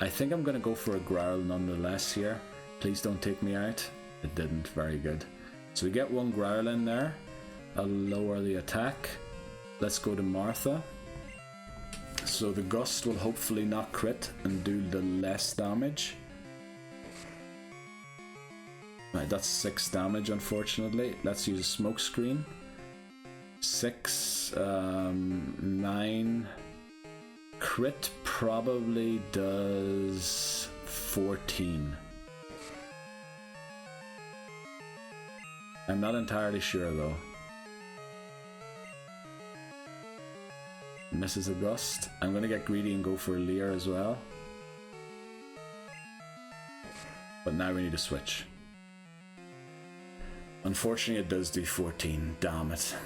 I think I'm going to go for a growl nonetheless here. Please don't take me out. It didn't. Very good. So we get one growl in there. I'll lower the attack. Let's go to Martha. So the gust will hopefully not crit and do the less damage. Right, that's 6 damage unfortunately. Let's use a smoke screen. 6, 9. Crit probably does 14. I'm not entirely sure though. Misses a gust. I'm gonna get greedy and go for a Leer as well. But now we need to switch. Unfortunately it does do 14. Damn it.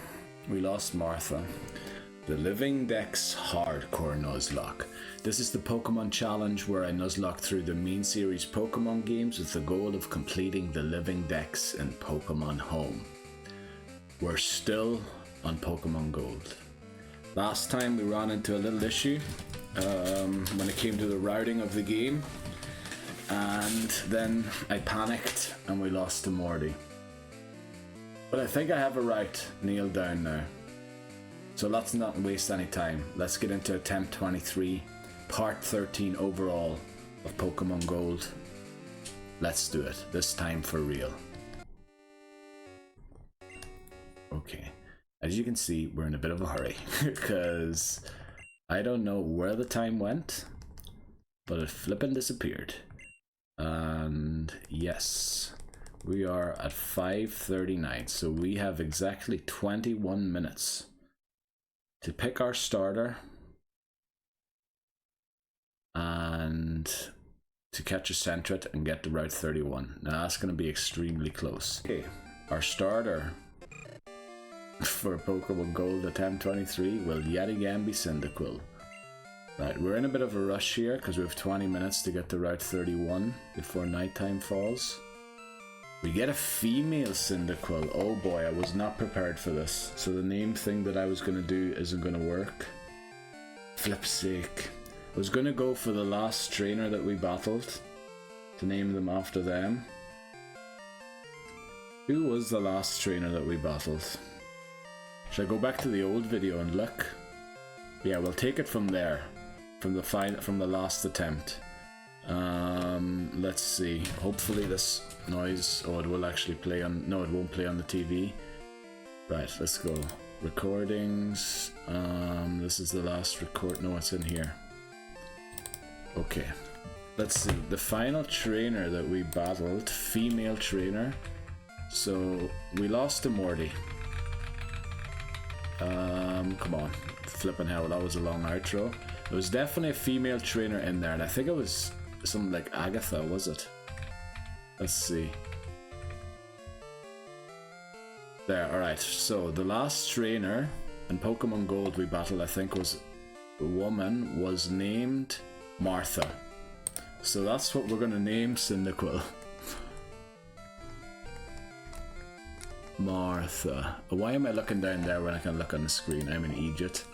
We lost Martha. The Living Dex Hardcore Nuzlocke. This is the Pokemon challenge where I nuzlocke through the main series Pokemon games with the goal of completing the Living Dex in Pokemon Home. We're still on Pokemon Gold. Last time we ran into a little issue when it came to the routing of the game, and then I panicked and we lost to Morty. But I think I have a route nailed down now. So let's not waste any time. Let's get into attempt 23, part 13 overall of Pokemon Gold. Let's do it, this time for real. Okay, as you can see, we're in a bit of a hurry because I don't know where the time went, but it flippin' disappeared. And yes, we are at 5:39, so we have exactly 21 minutes to pick our starter and to catch a Sentret and get to Route 31. Now that's going to be extremely close. Okay, our starter for Pokemon Gold attempt 23 will yet again be Cyndaquil. Right, we're in a bit of a rush here because we have 20 minutes to get to Route 31 before nighttime falls. We get a female Cyndaquil. Oh boy, I was not prepared for this. So the name thing that I was going to do isn't going to work. Flip's sake. I was going to go for the last trainer that we battled to name them after them. Who was the last trainer that we battled? Should I go back to the old video and look? Yeah, we'll take it from there. From the last attempt. Let's see. Hopefully this noise, oh, it will actually play on, no, it won't play on the TV. Right, let's go. Recordings. This is the last record. No, it's in here. Okay. Let's see. The final trainer that we battled, female trainer. So we lost to Morty. Come on. Flipping hell, that was a long outro. There was definitely a female trainer in there, and I think it was something like Agatha, was it? Let's see. There, alright. So the last trainer in Pokemon Gold we battled, I think was a woman, was named Martha. So that's what we're going to name Cyndaquil. Martha. Why am I looking down there when I can look on the screen? I'm an idiot.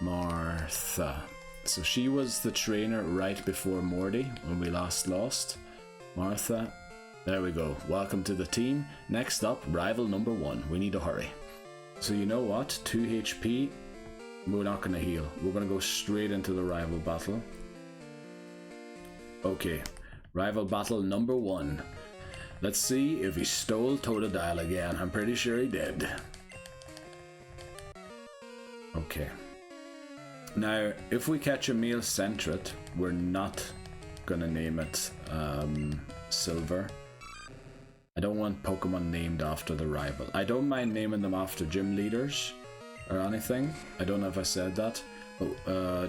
Martha. So she was the trainer right before Morty when we last lost. Martha. There we go. Welcome to the team. Next up, rival number 1. We need to hurry. So you know what? 2 HP. We're not going to heal. We're going to go straight into the rival battle. Okay. Rival battle number 1. Let's see if he stole Totodile again. I'm pretty sure he did. Okay. Now, if we catch a male Sentret, we're not gonna name it Silver. I don't want Pokemon named after the rival. I don't mind naming them after gym leaders or anything. I don't know if I said that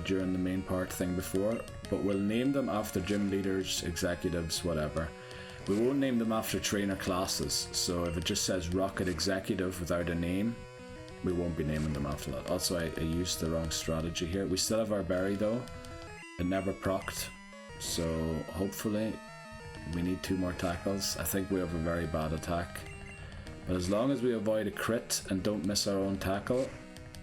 during the main part thing before, but we'll name them after gym leaders, executives, whatever. We won't name them after trainer classes, so if it just says Rocket Executive without a name, we won't be naming them after that. Also, I used the wrong strategy here. We still have our berry though. It never procced, so hopefully we need 2 more tackles. I think we have a very bad attack, but as long as we avoid a crit and don't miss our own tackle,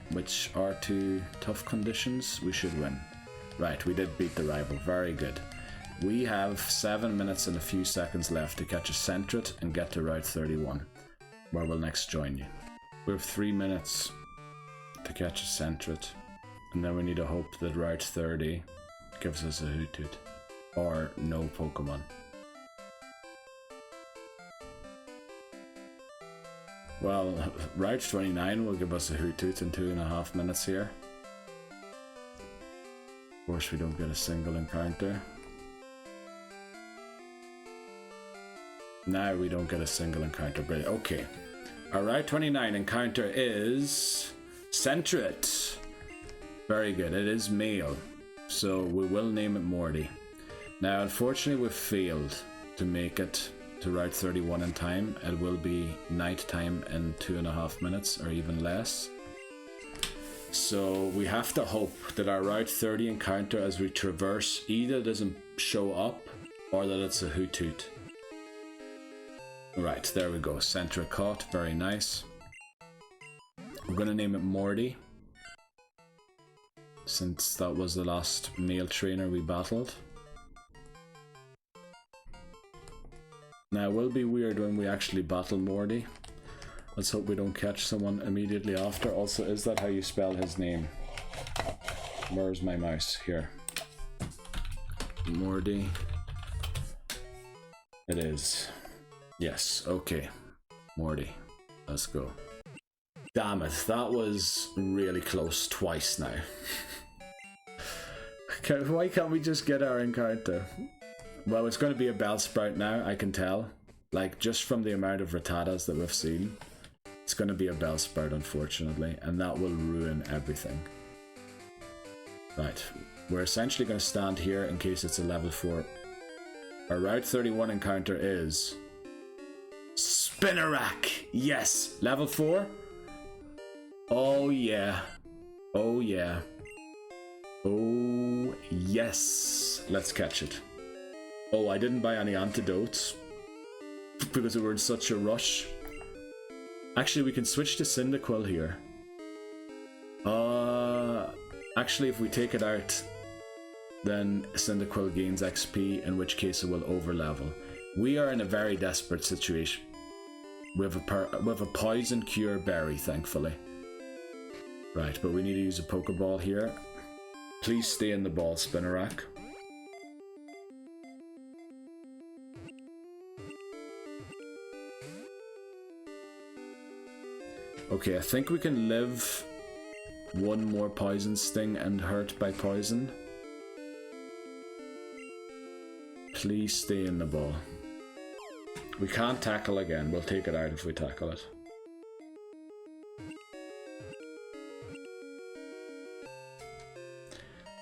which are 2 tough conditions, we should win. Right, we did beat the rival. Very good. We have 7 minutes and a few seconds left to catch a Sentret and get to Route 31, where we'll next join you. We have 3 minutes to catch a Sentret, and then we need to hope that Route 30 gives us a Hoothoot, or no Pokemon. Well, Route 29 will give us a Hoothoot in 2.5 minutes here. Of course, we don't get a single encounter. Now we don't get a single encounter. Brilliant. Okay. Our Route 29 encounter is Sentret. Very good. It is male, so we will name it Morty. Now, unfortunately, we've failed to make it to Route 31 in time. It will be night time in 2.5 minutes or even less. So we have to hope that our Route 30 encounter as we traverse either doesn't show up or that it's a Hoothoot. Right, there we go. Sentret caught. Very nice. We're going to name it Morty, since that was the last male trainer we battled. Now, it will be weird when we actually battle Morty. Let's hope we don't catch someone immediately after. Also, is that how you spell his name? Where's my mouse? Here. Morty. It is. Yes, okay. Morty. Let's go. Damn it, that was really close twice now. Why can't we just get our encounter? Well, it's going to be a Bellsprout now, I can tell. Like, just from the amount of Rattatas that we've seen. It's going to be a Bellsprout, unfortunately, and that will ruin everything. Right, we're essentially going to stand here in case it's a level 4. Our Route 31 encounter is... Spinarak! Yes! Level 4? Oh yeah. Oh yeah. Oh yes. Let's catch it. Oh, I didn't buy any antidotes because we were in such a rush. Actually, we can switch to Cyndaquil here. Actually, if we take it out, then Cyndaquil gains XP, in which case it will overlevel. We are in a very desperate situation. We have a poison cure berry, thankfully. Right, but we need to use a Pokeball here. Please stay in the ball, Spinarak. Okay, I think we can live one more poison sting and hurt by poison. Please stay in the ball. We can't tackle again. We'll take it out if we tackle it.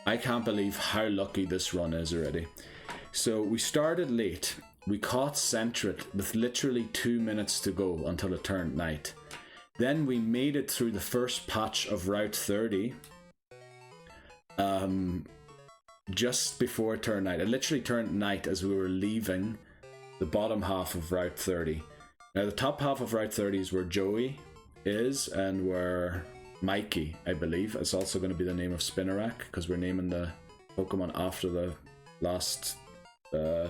I can't believe how lucky this run is already. So we started late. We caught Sentret with literally 2 minutes to go until it turned night. Then we made it through the first patch of Route 30. Just before it turned night. It literally turned night as we were leaving the bottom half of Route 30. Now the top half of Route 30 is where Joey is and where Mikey, I believe, is also going to be the name of Spinarak, because we're naming the Pokemon after the last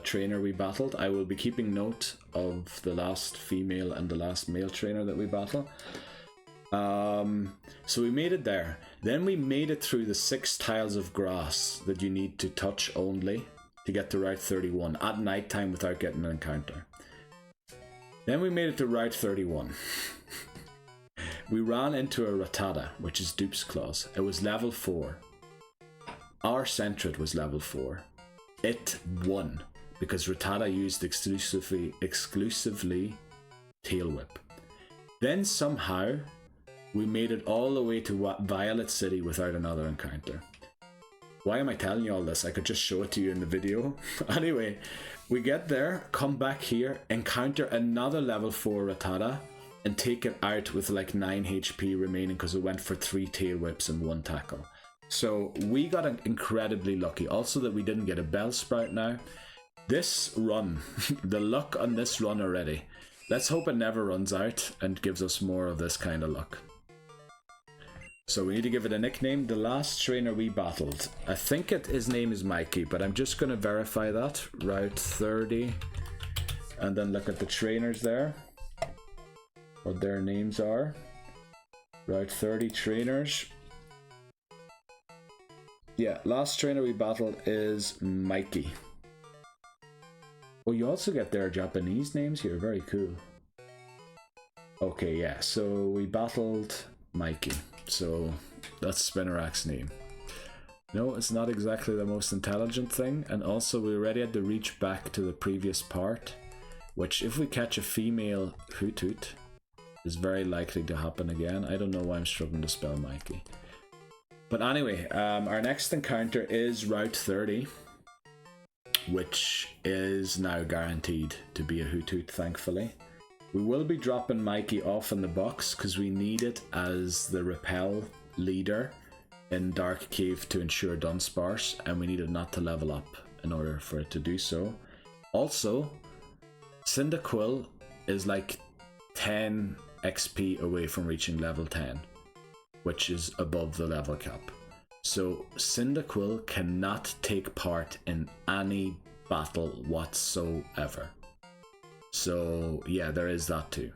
trainer we battled. I will be keeping note of the last female and the last male trainer that we battle. So we made it there. Then we made it through the 6 tiles of grass that you need to touch only to get to Route 31 at night time without getting an encounter. Then we made it to Route 31. We ran into a Rattata, which is Dupes Clause. It was level 4. Our Sentret was level 4. It won because Rattata used exclusively Tail Whip. Then somehow we made it all the way to Violet City without another encounter. Why am I telling you all this? I could just show it to you in the video. Anyway, we get there, come back here, encounter another level 4 Rattata, and take it out with like 9 HP remaining because it went for 3 Tail Whips and 1 tackle. So we got incredibly lucky. Also that we didn't get a Bellsprout now. This run, the luck on this run already. Let's hope it never runs out and gives us more of this kind of luck. So we need to give it a nickname. The last trainer we battled, I think his name is Mikey, but I'm just going to verify that. Route 30. And then look at the trainers there. What their names are. Route 30 trainers. Yeah, last trainer we battled is Mikey. Oh, you also get their Japanese names here. Very cool. Okay, yeah, so we battled Mikey. So that's Spinarak's name. No, it's not exactly the most intelligent thing. And also we already had to reach back to the previous part, which if we catch a female Hoothoot is very likely to happen again. I don't know why I'm struggling to spell Mikey. But anyway, our next encounter is Route 30, which is now guaranteed to be a Hoothoot, thankfully. We will be dropping Mikey off in the box because we need it as the repel leader in Dark Cave to ensure Dunsparce, and we need it not to level up in order for it to do so. Also, Cyndaquil is like 10 XP away from reaching level 10, which is above the level cap. So Cyndaquil cannot take part in any battle whatsoever. So yeah, there is that too.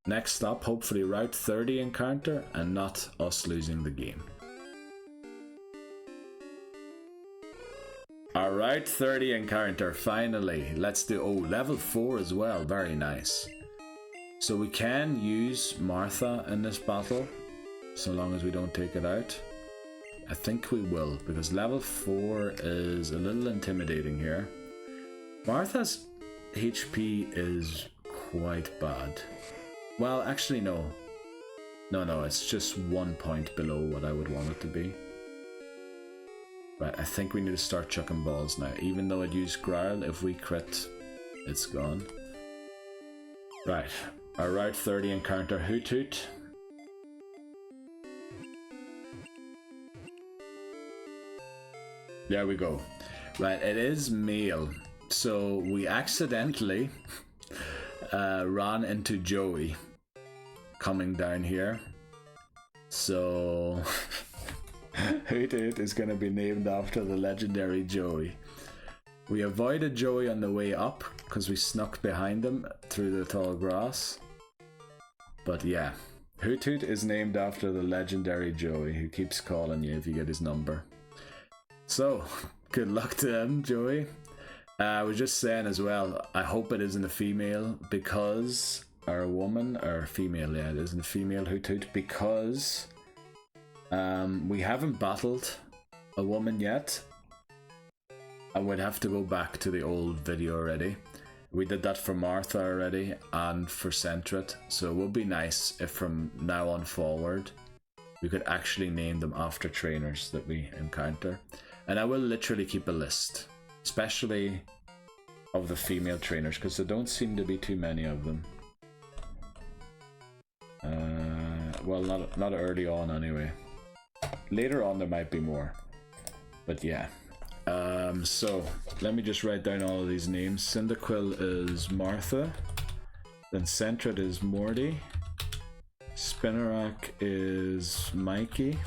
Next stop, hopefully Route 30 encounter and not us losing the game. Our Route 30 encounter, finally. Let's do, oh, level 4 as well, very nice. So we can use Martha in this battle, so long as we don't take it out. I think we will, because level 4 is a little intimidating here. Martha's HP is quite bad. Well, actually no. No, it's just 1 point below what I would want it to be. Right, I think we need to start chucking balls now. Even though it used Growl, if we crit, it's gone. Right, our Route 30 encounter, Hoothoot. There we go. Right, it is male. So we accidentally ran into Joey coming down here. So Hoothoot is going to be named after the legendary Joey. We avoided Joey on the way up because we snuck behind him through the tall grass. But yeah, Hoothoot is named after the legendary Joey who keeps calling you if you get his number. So, good luck to him, Joey. I was just saying as well, I hope it isn't a female because, or a woman, or female, yeah, it isn't a female Hoothoot because we haven't battled a woman yet. I would have to go back to the old video already. We did that for Martha already and for Sentret, so it would be nice if from now on forward we could actually name them after trainers that we encounter. And I will literally keep a list, especially of the female trainers, because there don't seem to be too many of them. Well, not early on anyway. Later on there might be more, but yeah. So let me just write down all of these names. Cyndaquil is Martha, then Sentret is Morty, Spinarak is Mikey,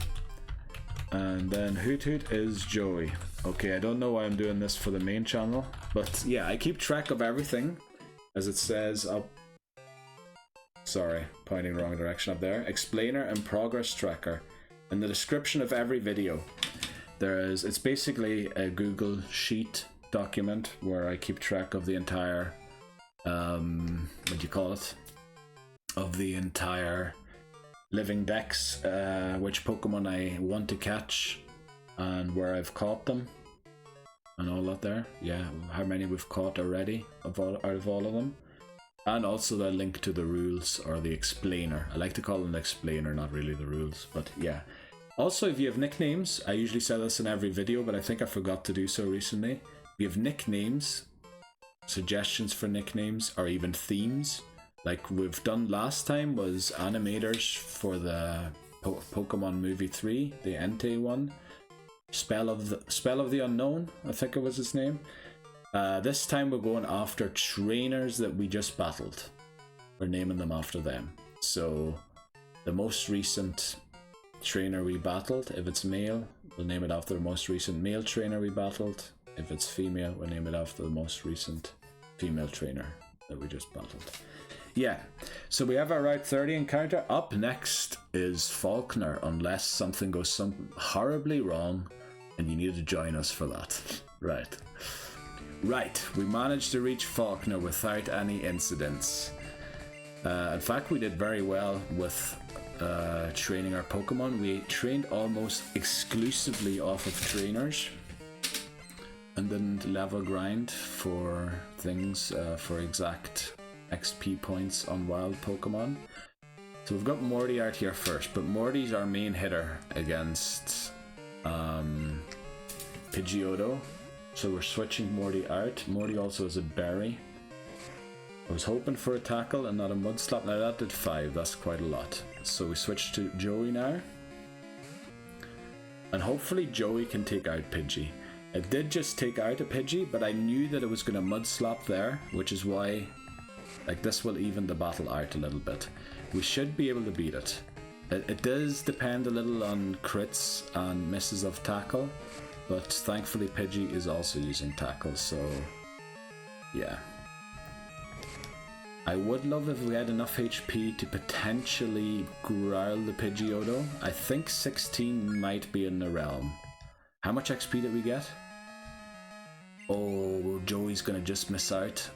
and then Hoothoot is Joey. Okay, I don't know why I'm doing this for the main channel, but yeah, I keep track of everything as it says up. Sorry, pointing the wrong direction up there. Explainer and progress tracker. In the description of every video, it's basically a Google Sheet document where I keep track of the entire, what do you call it? Of the entire Living Dex, which Pokemon I want to catch and where I've caught them and all that there. Yeah, how many we've caught already out of all of them. And also the link to the rules, or the explainer. I like to call them the explainer, not really the rules, but yeah. Also, if you have nicknames, I usually say this in every video, but I think I forgot to do so recently. If you have nicknames, suggestions for nicknames, or even themes, like we've done last time was animators for the Pokemon Movie 3, the Entei one. Spell of the Unknown, I think it was his name. This time we're going after trainers that we just battled. We're naming them after them. So the most recent trainer we battled. If it's male, we'll name it after the most recent male trainer we battled. If it's female, we'll name it after the most recent female trainer that we just battled. Yeah, so we have our Route 30 encounter. Up next is Falkner, unless something goes horribly wrong and you need to join us for that. Right, we managed to reach Falkner without any incidents. In fact, we did very well with training our Pokemon. We trained almost exclusively off of trainers and didn't level grind for things, for exact XP points on wild Pokemon. So we've got Morty out here first, but Morty's our main hitter against Pidgeotto. So we're switching Morty out. Morty also has a berry. I was hoping for a tackle and not a mud slap. Now that did 5, that's quite a lot. So we switch to Joey now. And hopefully Joey can take out Pidgey. It did just take out a Pidgey, but I knew that it was going to mud slap there, which is why this will even the battle out a little bit. We should be able to beat it. It does depend a little on crits and misses of tackle, but thankfully Pidgey is also using tackle, so yeah. I would love if we had enough HP to potentially growl the Pidgeotto. I think 16 might be in the realm. How much XP did we get? Oh, Joey's gonna just miss out.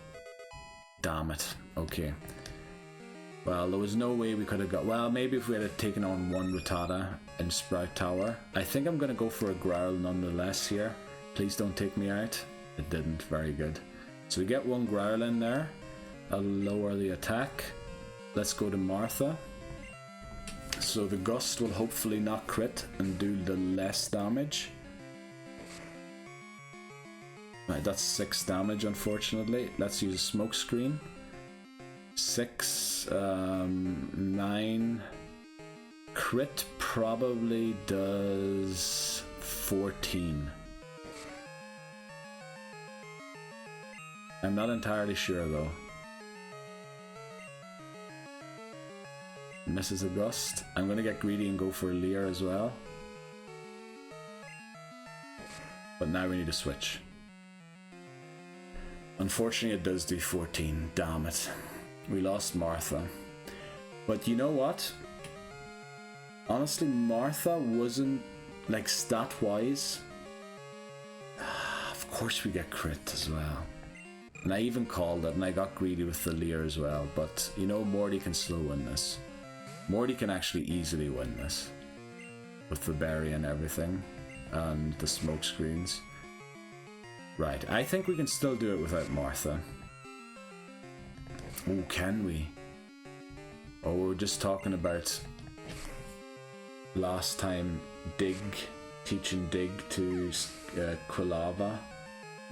Damn it. Okay. Well, there was no way we could have got... Well, maybe if we had taken on one Rattata in Sprout Tower. I think I'm going to go for a Growl nonetheless here. Please don't take me out. It didn't. Very good. So we get one Growl in there. I'll lower the attack. Let's go to Martha. So the Gust will hopefully not crit and do the less damage. Right, that's 6 damage unfortunately. Let's use a smoke screen. 6, 9. Crit probably does 14. I'm not entirely sure though. Misses a Gust. I'm gonna get greedy and go for a Leer as well. But now we need to switch. Unfortunately, it does do 14. Damn it. We lost Martha. But you know what? Honestly, Martha wasn't, like, stat-wise. Of course we get crit as well. And I even called it, and I got greedy with the Leer as well. But, you know, Morty can slow win this. Morty can actually easily win this. With the berry and everything. And the smoke screens. Right, I think we can still do it without Martha. Oh, can we? Oh, we're just talking about last time Dig, teaching Dig to Quilava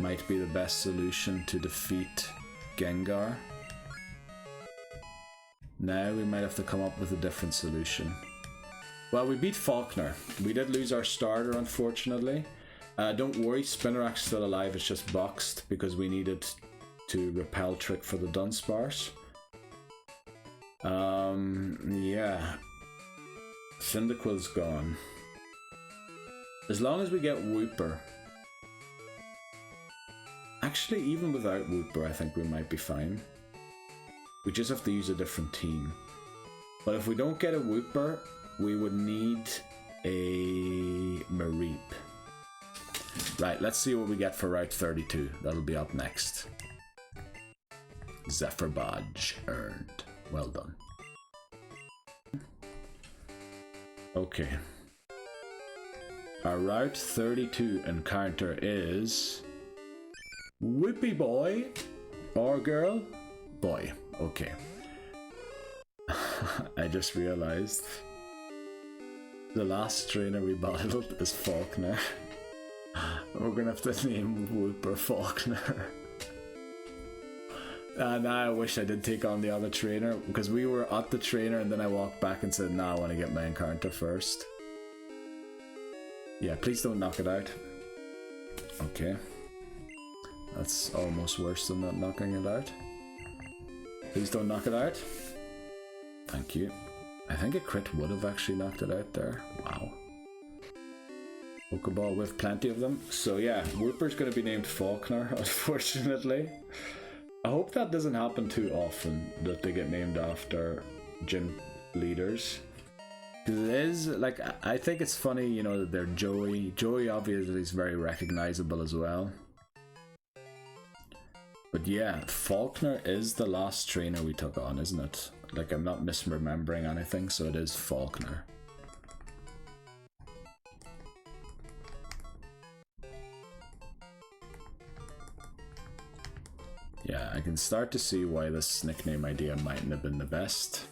might be the best solution to defeat Gengar. Now we might have to come up with a different solution. Well, we beat Falkner. We did lose our starter, unfortunately. Don't worry, Spinarak's still alive, it's just boxed because we needed to repel trick for the Dunsparce. Yeah. Cyndaquil's gone. As long as we get Wooper. Actually, even without Wooper, I think we might be fine. We just have to use a different team. But if we don't get a Wooper, we would need a Mareep. Right, let's see what we get for Route 32. That'll be up next. Zephyr Badge earned. Well done. Okay. Our Route 32 encounter is... Whippy Boy or Girl? Boy. Okay. I just realized the last trainer we battled is Falkner. We're gonna have to name Wooper Falkner. Now I wish I did take on the other trainer because we were at the trainer and then I walked back and said, nah, I want to get my encounter first. Yeah, please don't knock it out. Okay. That's almost worse than not knocking it out. Please don't knock it out. Thank you. I think a crit would have actually knocked it out there. Wow. Pokeball with plenty of them. So yeah, Whooper's going to be named Falkner, unfortunately. I hope that doesn't happen too often, that they get named after gym leaders. Because it is, like, I think it's funny, you know, that they're Joey. Joey obviously is very recognizable as well. But yeah, Falkner is the last trainer we took on, isn't it? Like, I'm not misremembering anything, so it is Falkner. Yeah, I can start to see why this nickname idea mightn't have been the best.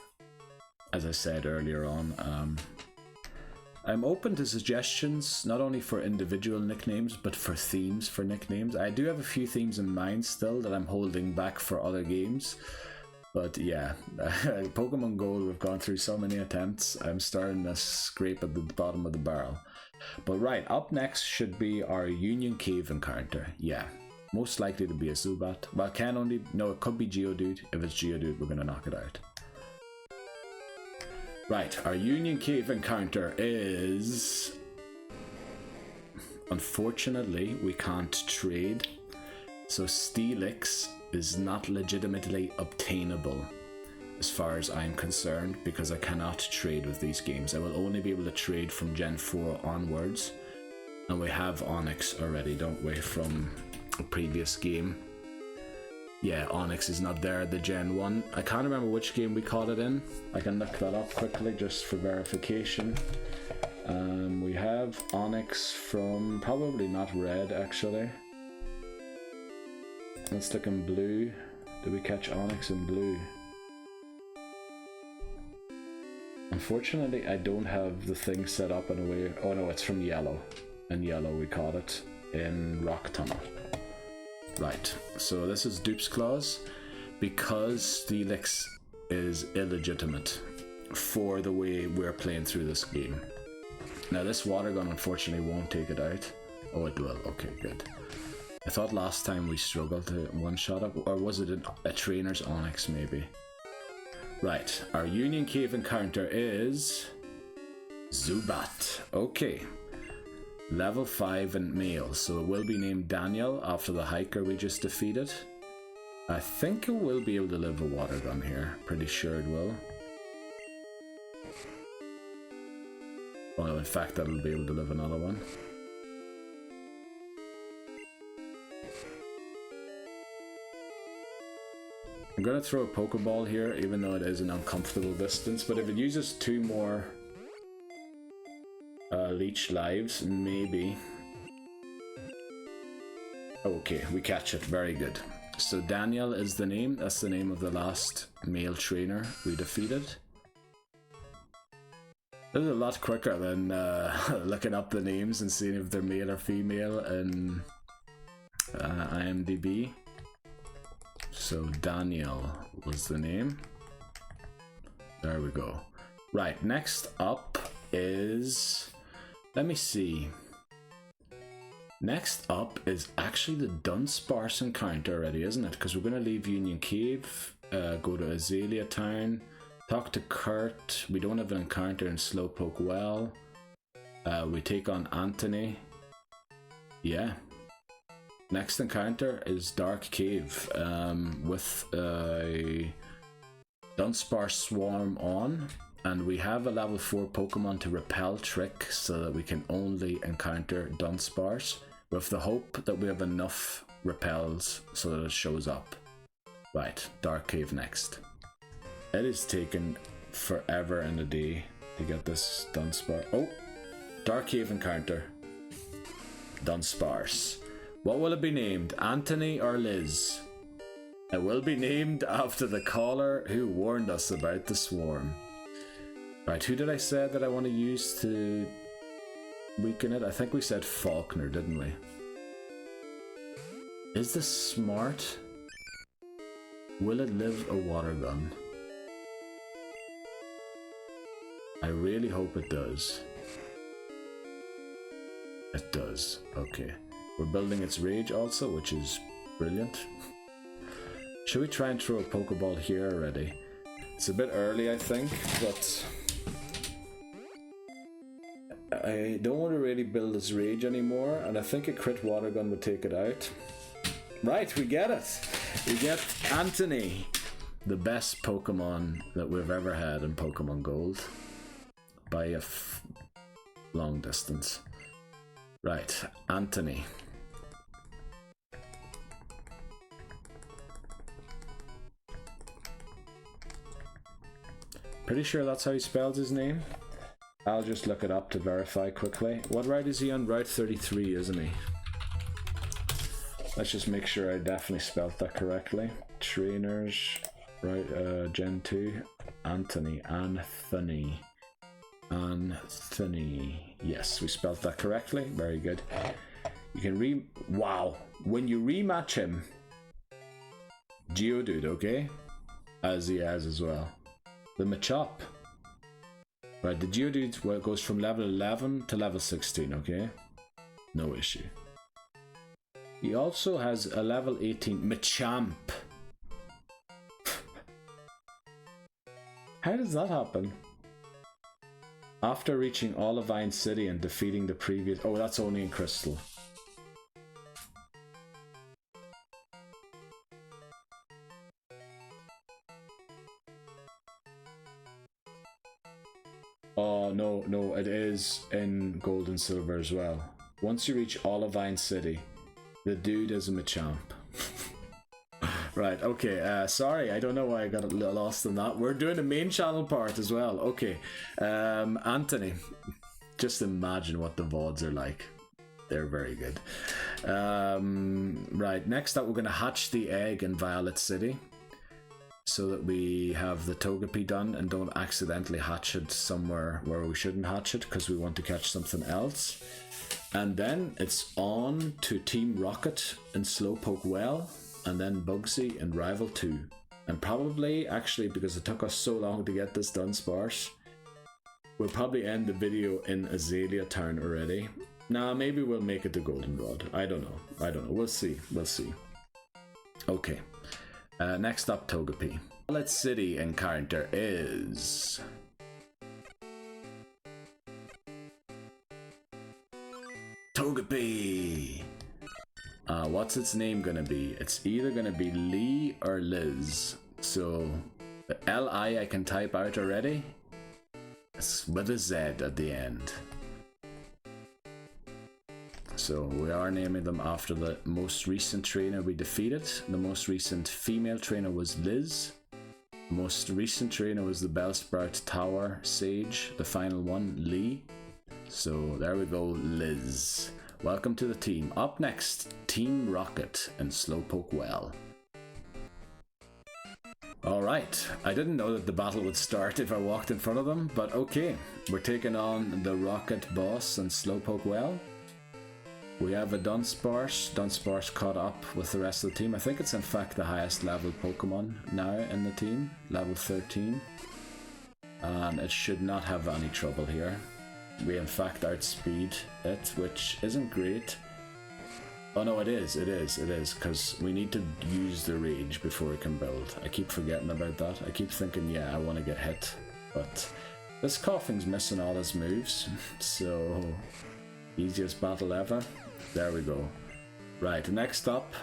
As I said earlier on, I'm open to suggestions, not only for individual nicknames, but for themes for nicknames. I do have a few themes in mind still that I'm holding back for other games. But yeah, Pokemon Gold, we've gone through so many attempts, I'm starting to scrape at the bottom of the barrel. But right, up next should be our Union Cave encounter. Yeah, most likely to be a Zubat. Well, it could be Geodude. If it's Geodude, we're going to knock it out. Right, our Union Cave encounter is... Unfortunately, we can't trade. So Steelix is not legitimately obtainable as far as I'm concerned, because I cannot trade with these games. I will only be able to trade from Gen 4 onwards. And we have Onyx already, don't we, from a previous game. Yeah, Onyx is not there at the Gen 1. I can't remember which game we caught it in. I can look that up quickly just for verification. We have Onyx from probably not Red, actually. Let's look in Blue. Did we catch Onyx in Blue? Unfortunately, I don't have the thing set up in a way. Oh no, it's from Yellow. In Yellow we caught it in Rock Tunnel. Right, so this is Dupes Clause, because Steelix is illegitimate for the way we're playing through this game. Now this water gun unfortunately won't take it out. Oh, it will. Okay, good. I thought last time we struggled to one-shot up, or was it a trainer's Onyx maybe? Right, our Union Cave encounter is Zubat. Okay. Level 5 and male, so it will be named Daniel after the hiker we just defeated. I think it will be able to live a water gun here. Pretty sure it will. Oh no, in fact that'll be able to live another one. I'm gonna throw a Pokeball here, even though it is an uncomfortable distance, but if it uses 2 more leech lives, maybe. Okay, we catch it. Very good. So Daniel is the name. That's the name of the last male trainer we defeated. This is a lot quicker than looking up the names and seeing if they're male or female in IMDb. So Daniel was the name. There we go. Right, next up is... Let me see. Next up is actually the Dunsparce encounter already, isn't it? Because we're going to leave Union Cave, go to Azalea Town, talk to Kurt. We don't have an encounter in Slowpoke Well. We take on Anthony. Yeah. Next encounter is Dark Cave with a Dunsparce Swarm on. And we have a level 4 Pokemon to repel trick so that we can only encounter Dunsparce, with the hope that we have enough repels so that it shows up. Right, Dark Cave next. It is taking forever and a day to get this Dunsparce. Oh, Dark Cave encounter. Dunsparce. What will it be named? Anthony or Liz? It will be named after the caller who warned us about the swarm. Right, who did I say that I want to use to weaken it? I think we said Falkner, didn't we? Is this smart? Will it live a water gun? I really hope it does. It does. Okay. We're building its rage also, which is brilliant. Should we try and throw a Pokeball here already? It's a bit early, I think, but I don't want to really build his rage anymore, and I think a crit water gun would take it out. Right, we get it. We get Anthony, the best Pokemon that we've ever had in Pokemon Gold, by a long distance. Right, Anthony. Pretty sure that's how he spells his name. I'll just look it up to verify quickly. What route is he on? Route 33, isn't he? Let's just make sure I definitely spelled that correctly. Trainers, right, Gen 2. Anthony. Yes, we spelled that correctly. Very good. You can wow. When you rematch him, Geodude, okay? As he has as well. The Machop. Right, the Geodude goes from level 11 to level 16, okay? No issue. He also has a level 18 Machamp. How does that happen? After reaching Olivine City and defeating the previous... Oh, that's only in Crystal. Oh, no, it is in Gold and Silver as well. Once you reach Olivine City, the dude is a Machamp. Right, okay, sorry, I don't know why I got lost in that. We're doing the main channel part as well. Okay, Anthony, just imagine what the VODs are like. They're very good. Right, next up we're going to hatch the egg in Violet City, so that we have the Togepi done and don't accidentally hatch it somewhere where we shouldn't hatch it because we want to catch something else. And then it's on to Team Rocket and Slowpoke Well, and then Bugsy and Rival 2. And probably, actually, because it took us so long to get this Dunsparce, we'll probably end the video in Azalea Town already. Nah, maybe we'll make it to Goldenrod. I don't know. We'll see. Okay. Next up, Togepi. Violet City encounter is... Togepi! What's its name gonna be? It's either gonna be Lee or Liz. So, the L-I I can type out already. It's with a Z at the end. So we are naming them after the most recent trainer we defeated. The most recent female trainer was Liz. The most recent trainer was the Bellsprout Tower Sage. The final one, Lee. So there we go, Liz. Welcome to the team. Up next, Team Rocket and Slowpoke Well. Alright, I didn't know that the battle would start if I walked in front of them, but okay. We're taking on the Rocket Boss and Slowpoke Well. We have a Dunsparce. Dunsparce caught up with the rest of the team. I think it's in fact the highest level Pokemon now in the team, level 13. And it should not have any trouble here. We in fact outspeed it, which isn't great. Oh no, it is, because we need to use the rage before we can build. I keep forgetting about that. I keep thinking, yeah, I want to get hit, but this Coughing's missing all his moves, so easiest battle ever. There we go. Right, next up,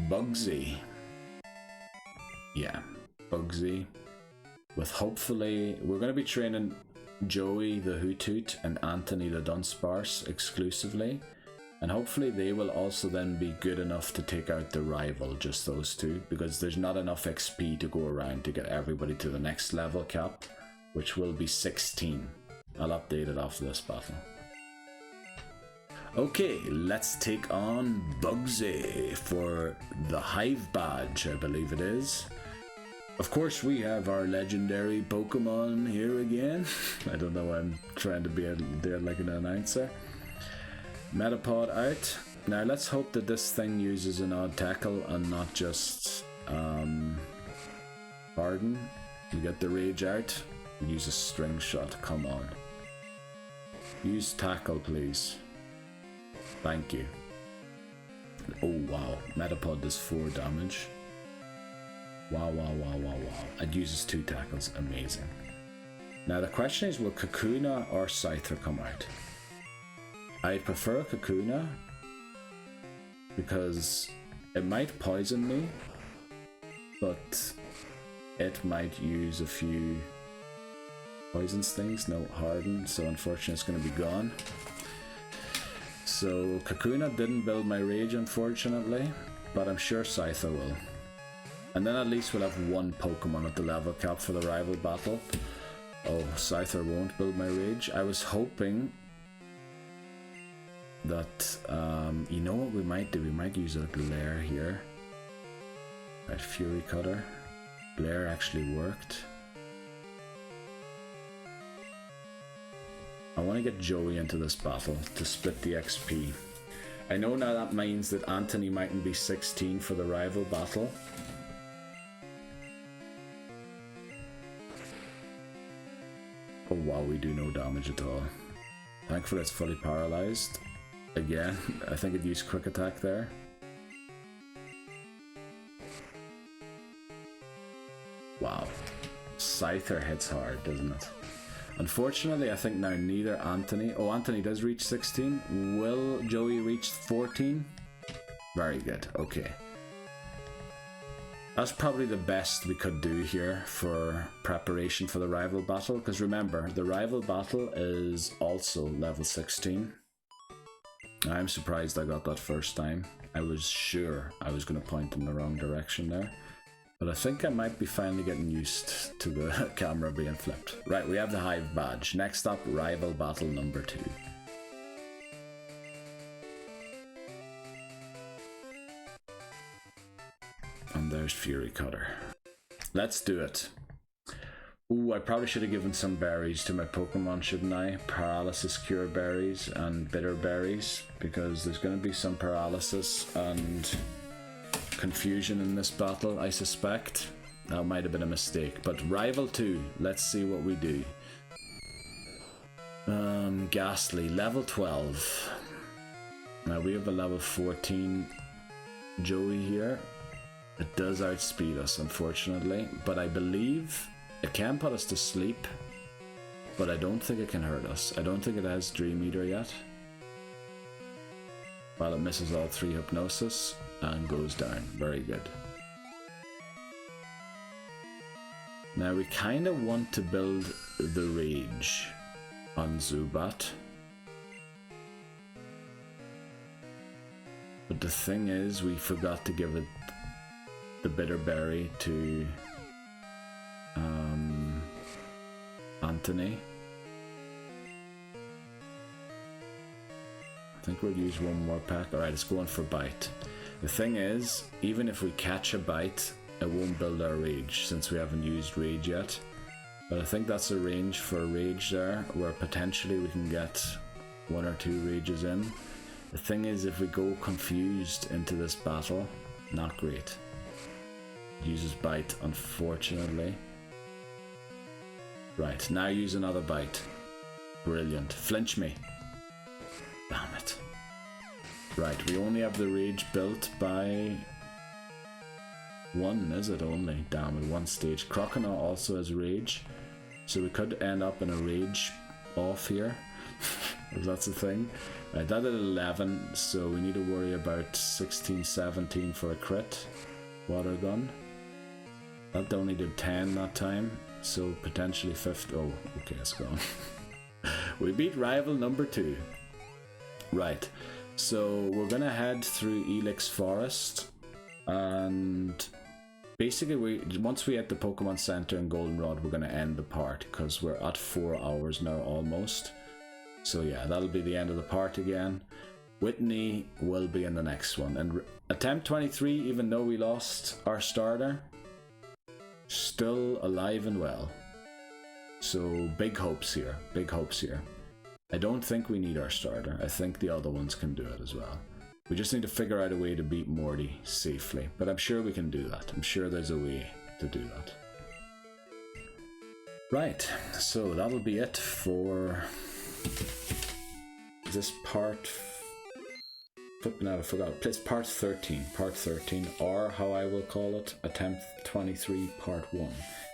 Bugsy. Yeah, Bugsy. With hopefully, we're going to be training Joey the Hoothoot and Anthony the Dunsparce exclusively, and hopefully they will also then be good enough to take out the rival, just those two, because there's not enough XP to go around to get everybody to the next level cap, which will be 16. I'll update it after this battle. Okay, let's take on Bugsy for the Hive Badge, I believe it is. Of course, we have our legendary Pokemon here again. I don't know why I'm trying to be there like an announcer. Metapod out. Now let's hope that this thing uses an odd tackle and not just Pardon. We get the rage out. Use a string shot. Come on. Use tackle, please. Thank you. Oh wow. Metapod does 4 damage. Wow. It uses 2 tackles. Amazing. Now the question is, will Kakuna or Scyther come out? I prefer Kakuna because it might poison me, but it might use a few poison stings. No, harden, so unfortunately it's going to be gone. So Kakuna didn't build my rage, unfortunately, but I'm sure Scyther will. And then at least we'll have one Pokemon at the level cap for the rival battle. Oh, Scyther won't build my rage. I was hoping that, you know what we might do? We might use a Glare here. Right, Fury Cutter. Glare actually worked. I want to get Joey into this battle to split the XP. I know now that means that Anthony mightn't be 16 for the rival battle. Oh wow, we do no damage at all. Thankfully it's fully paralyzed. Again, I think it used Quick Attack there. Wow. Scyther hits hard, doesn't it? Unfortunately, I think now neither Anthony... Oh, Anthony does reach 16. Will Joey reach 14? Very good, okay. That's probably the best we could do here for preparation for the rival battle, because remember, the rival battle is also level 16. I'm surprised I got that first time. I was sure I was going to point in the wrong direction there. But I think I might be finally getting used to the camera being flipped. Right, we have the Hive badge. Next up, rival battle number 2. And there's Fury Cutter. Let's do it. Ooh, I probably should have given some berries to my Pokemon, shouldn't I? Paralysis Cure berries and Bitter berries, because there's going to be some paralysis and confusion in this battle, I suspect. That might have been a mistake, but rival 2, let's see what we do. Ghastly, level 12. Now we have a level 14 Joey here. It does outspeed us, unfortunately, but I believe it can put us to sleep, but I don't think it can hurt us. I don't think it has Dream Eater yet. Well, it misses all 3 Hypnosis and goes down. Very good. Now we kind of want to build the Rage on Zubat. But the thing is, we forgot to give it the Bitter Berry to Anthony. I think we'll use one more pack. Alright, it's going for Bite. The thing is, even if we catch a Bite, it won't build our Rage since we haven't used Rage yet. But I think that's a range for Rage there, where potentially we can get 1 or 2 Rages in. The thing is, if we go confused into this battle, not great. It uses Bite, unfortunately. Right, now use another Bite. Brilliant. Flinch me. Damn it. Right, we only have the Rage built by 1, is it only? Damn it, 1 stage. Croconaw also has Rage, so we could end up in a Rage off here, if that's the thing. Right, that at 11, so we need to worry about 16, 17 for a crit. Water Gun. That only did 10 that time, so potentially 50. Oh, okay, it's gone. We beat rival number 2. Right, so we're gonna head through Elix Forest, and basically once we hit the Pokemon Center in Goldenrod, we're gonna end the part, because we're at 4 hours now almost. So yeah, that'll be the end of the part again. Whitney will be in the next one, and attempt 23, even though we lost our starter, still alive and well. So big hopes here, big hopes here. I don't think we need our starter. I think the other ones can do it as well. We just need to figure out a way to beat Morty safely, but I'm sure we can do that. I'm sure there's a way to do that. Right, so that'll be it for this part. Flipping out, I forgot. It's part 13, or how I will call it, attempt 23, part 1.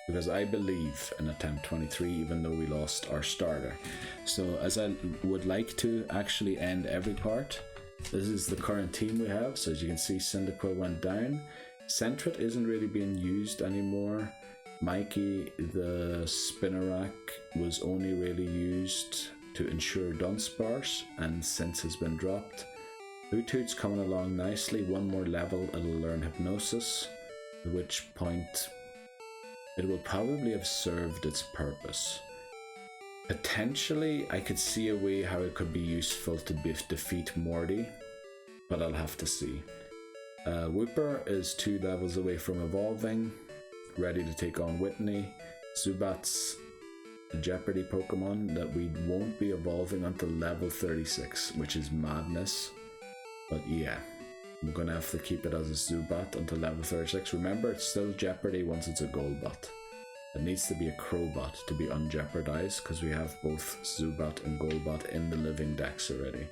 because I believe in attempt 23 even though we lost our starter. So as I would like to actually end every part, this is the current team we have. So as you can see, Cyndaquil went down. Sentret isn't really being used anymore. Mikey the Spinnerack was only really used to ensure Dunsparce, and since has been dropped. Hoothoot's coming along nicely. One more level, it'll learn Hypnosis, at which point it will probably have served its purpose. Potentially, I could see a way how it could be useful to defeat Morty, but I'll have to see. Wooper is 2 levels away from evolving, ready to take on Whitney. Zubat's a Jeopardy Pokemon that we won't be evolving until level 36, which is madness. But yeah, I'm gonna have to keep it as a Zubat until level 36. Remember, it's still Jeopardy once it's a Goldbot. It needs to be a Crowbot to be unjeopardized, because we have both Zubat and Goldbot in the Living Dex already.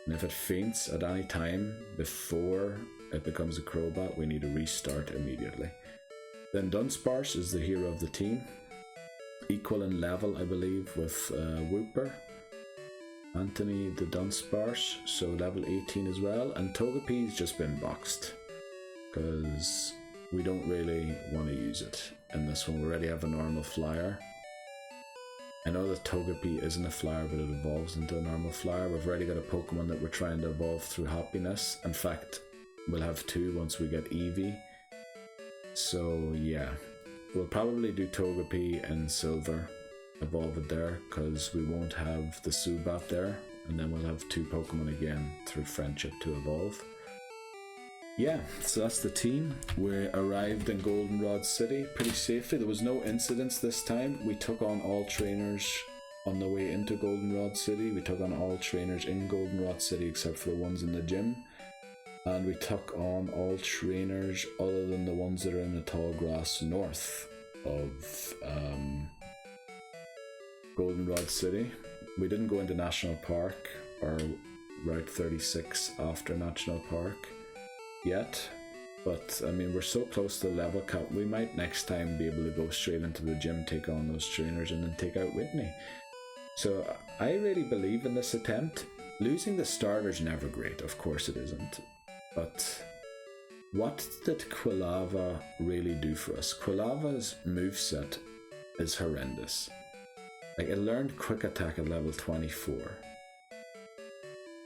And if it faints at any time before it becomes a Crowbot, we need to restart immediately. Then Dunsparce is the hero of the team. Equal in level, I believe, with Wooper. Anthony the Dunsparce, so level 18 as well. And Togepi's just been boxed, because we don't really want to use it in this one. We already have a normal flyer. I know that Togepi isn't a flyer, but it evolves into a normal flyer. We've already got a Pokemon that we're trying to evolve through Happiness. In fact, we'll have 2 once we get Eevee. So yeah, we'll probably do Togepi and Silver, evolve it there, because we won't have the Zubat there, and then we'll have 2 Pokemon again through Friendship to evolve. Yeah, so that's the team. We arrived in Goldenrod City pretty safely. There was no incidents this time. We took on all trainers on the way into Goldenrod City. We took on all trainers in Goldenrod City except for the ones in the gym. And we took on all trainers other than the ones that are in the tall grass north of Goldenrod City. We didn't go into National Park or Route 36 after National Park yet, but I mean, we're so close to the level cap, we might next time be able to go straight into the gym, take on those trainers, and then take out Whitney. So I really believe in this attempt. Losing the starter's never great, of course it isn't. But what did Quilava really do for us? Quilava's moveset is horrendous. Like, it learned Quick Attack at level 24.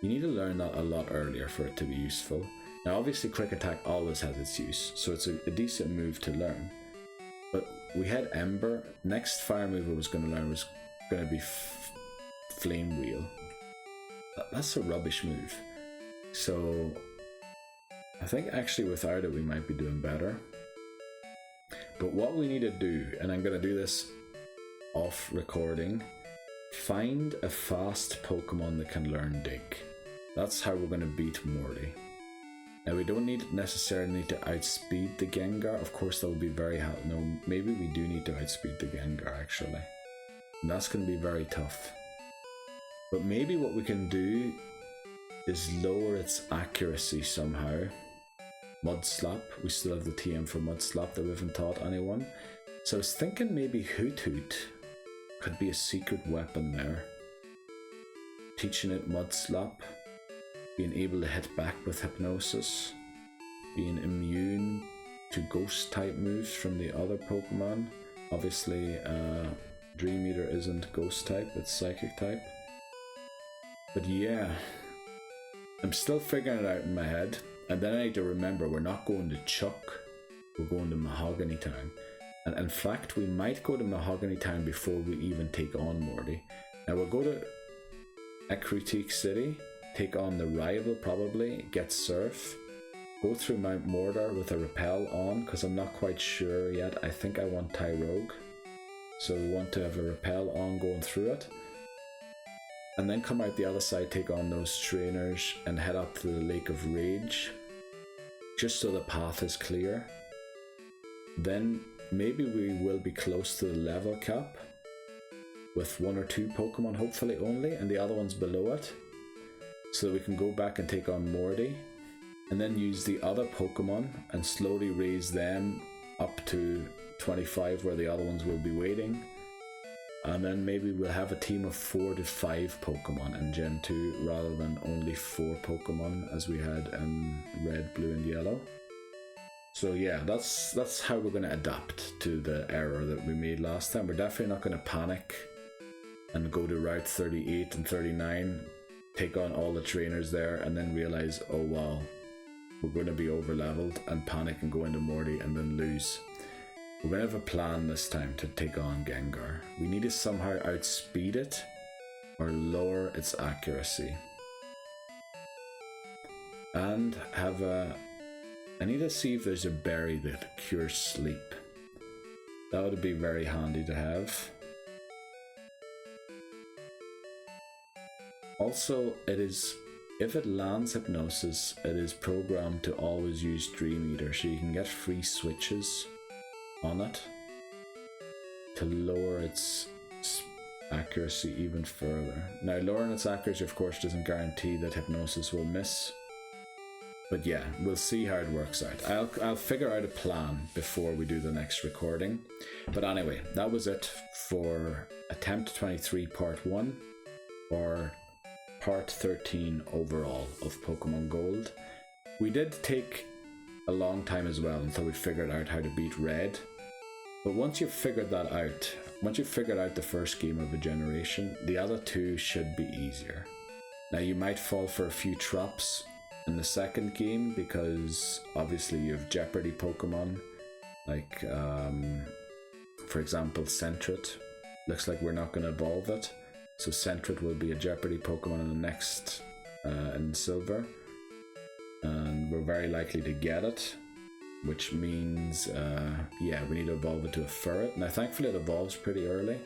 You need to learn that a lot earlier for it to be useful. Now obviously Quick Attack always has its use, so it's a decent move to learn. But we had Ember. Next fire move I was going to learn was going to be Flame Wheel. That's a rubbish move. So I think actually without it we might be doing better. But what we need to do, and I'm going to do this off recording, find a fast Pokemon that can learn Dig. That's how we're going to beat Morty. Now we don't necessarily need to outspeed the Gengar. Of course that would be very helpful. No, maybe we do need to outspeed the Gengar actually. And that's going to be very tough. But maybe what we can do is lower its accuracy somehow. Mud Slap, we still have the TM for Mud Slap that we haven't taught anyone. So I was thinking maybe Hoothoot could be a secret weapon there. Teaching it Mud Slap, being able to hit back with Hypnosis, being immune to Ghost type moves from the other Pokemon. Obviously Dream Eater isn't Ghost type, it's Psychic type. But yeah, I'm still figuring it out in my head. And then I need to remember, we're not going to Chuck, we're going to Mahogany Town. And in fact, we might go to Mahogany Town before we even take on Morty. Now we'll go to Ecruteak City, take on the rival probably, get Surf, go through Mount Mordor with a Repel on, because I'm not quite sure yet. I think I want Tyrogue. So we want to have a Repel on going through it. And then come out the other side, take on those trainers, and head up to the Lake of Rage, just so the path is clear. Then maybe we will be close to the level cap, with 1 or 2 Pokemon hopefully only, and the other ones below it, so that we can go back and take on Morty, and then use the other Pokemon and slowly raise them up to 25 where the other ones will be waiting. And then maybe we'll have a team of 4 to 5 Pokemon in Gen 2 rather than only 4 Pokemon as we had in Red, Blue and Yellow. So yeah, that's how we're going to adapt to the error that we made last time. We're definitely not going to panic and go to Route 38 and 39, take on all the trainers there and then realize, oh wow, we're going to be over leveled and panic and go into Morty and then lose. We're going to have a plan this time to take on Gengar. We need to somehow outspeed it or lower its accuracy. And have a... I need to see if there's a berry that cures sleep. That would be very handy to have. Also, if it lands Hypnosis, it is programmed to always use Dream Eater, so you can get free switches on it to lower its accuracy even further. Now, lowering its accuracy, of course, doesn't guarantee that Hypnosis will miss. But yeah, we'll see how it works out. I'll figure out a plan before we do the next recording. But anyway, that was it for Attempt 23 Part 1, or Part 13 overall of Pokemon Gold. We did take a long time as well until we figured out how to beat Red. But once you've figured that out, once you've figured out the first game of a generation, the other two should be easier. Now you might fall for a few traps in the second game because obviously you have Jeopardy Pokemon, like for example Sentret. Looks like we're not going to evolve it, so Sentret will be a Jeopardy Pokemon in the next in Silver, and we're very likely to get it, which means yeah, we need to evolve it to a Ferret. Now thankfully it evolves pretty early,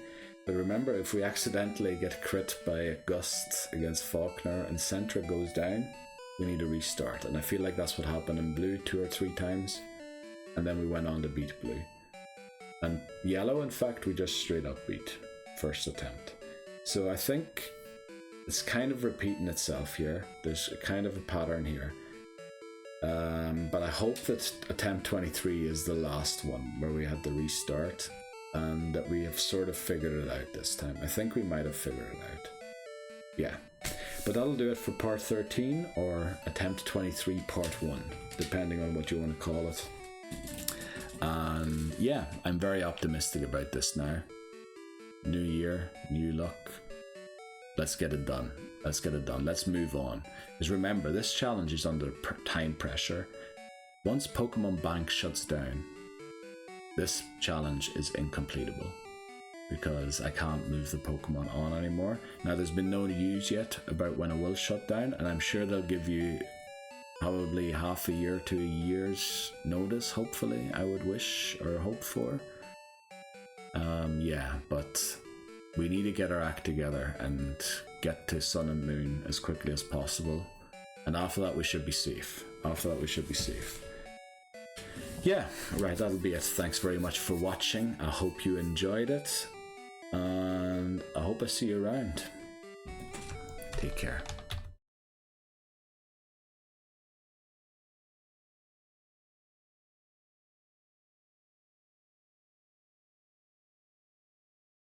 but remember, if we accidentally get crit by a Gust against Falkner and Sentret goes down, we need to restart. And I feel like that's what happened in Blue 2 or 3 times, and then we went on to beat Blue. And Yellow, in fact, we just straight up beat first attempt. So I think it's kind of repeating itself here. There's a kind of a pattern here. But I hope that attempt 23 is the last one where we had the restart and that we have sort of figured it out this time. I think we might have figured it out. Yeah. But that'll do it for Part 13 or Attempt 23 Part 1, depending on what you want to call it. And yeah, I'm very optimistic about this now. New year, new luck. Let's get it done. Let's get it done. Let's move on. Because remember, this challenge is under time pressure. Once Pokemon Bank shuts down, this challenge is incompletable, because I can't move the Pokemon on anymore. Now there's been no news yet about when it will shut down, and I'm sure they'll give you probably half a year to a year's notice, hopefully, I would wish or hope for. Yeah, but we need to get our act together and get to Sun and Moon as quickly as possible. And after that we should be safe. Yeah, right, that'll be it. Thanks very much for watching. I hope you enjoyed it, and I hope I see you around. Take care.